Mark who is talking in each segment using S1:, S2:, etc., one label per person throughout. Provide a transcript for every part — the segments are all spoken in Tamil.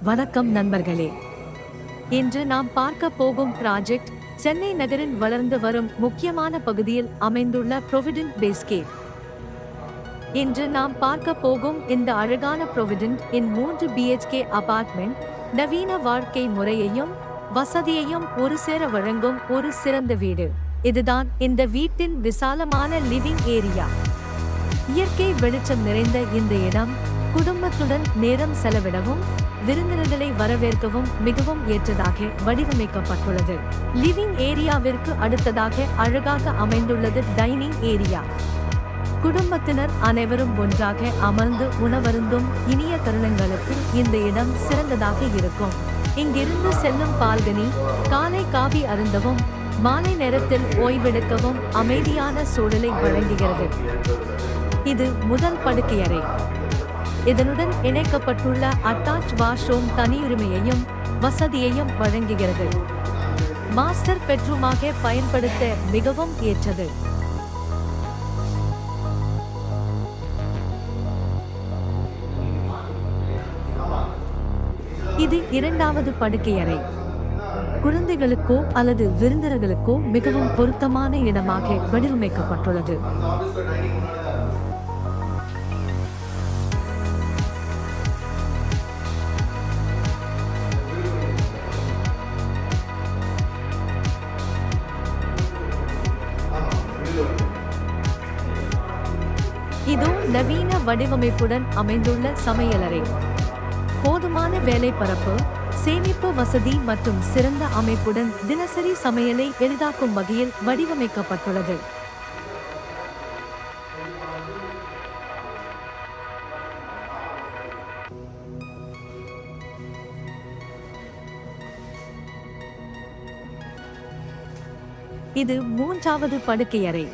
S1: வணக்கம் நண்பர்களே. இன்று நாம் பார்க்க போகும் ப்ராஜெக்ட் சென்னை நகரின் வளர்ந்து வரும் முக்கியமான பகுதியில் அமைந்துள்ள ப்ரொவிடென்ட் பேஸ்கேப். இன்று நாம் பார்க்க போகும் இந்த அழகான ப்ரொவிடென்ட் இன் 3 BHK அபார்ட்மெண்ட் நவீன வாழ்க்கை முறையையும் வசதியையும் ஒரு சேர வழங்கும் ஒரு சிறந்த வீடு. இதுதான் இந்த வீட்டின் விசாலமான லிவிங் ஏரியா. இயற்கை வெளிச்சம் நிறைந்த இந்த இடம் குடும்பத்துடன் நேரம் செலவிடவும் விருந்தினர்களை வரவேற்கவும் மிகவும் ஏற்றதாக வடிவமைக்கப்பட்டுள்ளது. லிவிங் ஏரியாவிற்கு அடுத்ததாக அழகாக அமைந்துள்ளது டைனிங் ஏரியா. குடும்பத்தினர் அனைவரும் ஒன்றாக அமர்ந்து உணவருந்தும் இனிய தருணங்களுக்கு இந்த இடம் சிறந்ததாக இருக்கும். இங்கிருந்து செல்லும் பால்கனி காலை காபி அருந்தவும் மாலை நேரத்தில் ஓய்வெடுக்கவும் அமைதியான சூழலை வழங்குகிறது. இது முதல் படுக்கையறை. இதனுடன் இணைக்கப்பட்டுள்ள அட்டாச் வாஷ்ரூம் தனியுரிமையையும் வசதியையும் வழங்குகிறது. மாஸ்டர் பெட்ரூமாக பயன்படுத்த மிகவும் ஏற்றது. இது இரண்டாவது படுக்கையறை. குழந்தைகளுக்கோ அல்லது விருந்தினர்களுக்கோ மிகவும் பொருத்தமான இடமாக வடிவமைக்கப்பட்டுள்ளது. இதோ நவீன வடிவமைப்புடன் அமைந்துள்ள சமையலறை. போதுமான வேலைப்பரப்பு, சேமிப்பு வசதி மற்றும் சிறந்த அமைப்புடன் தினசரி சமையலை எளிதாக்கும் வகையில் வடிவமைக்கப்பட்டுள்ளது. இது மூன்றாவது படுக்கையறை.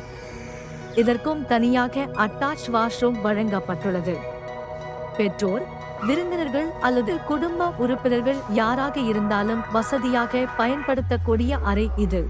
S1: இதற்கும் தனியாக அட்டாச் வாஷ்ரூம் வழங்கப்பட்டுள்ளது. பெற்றோர், விருந்தினர்கள் அல்லது குடும்ப உறுப்பினர்கள் யாராக இருந்தாலும் வசதியாக பயன்படுத்தக்கூடிய அறை இது.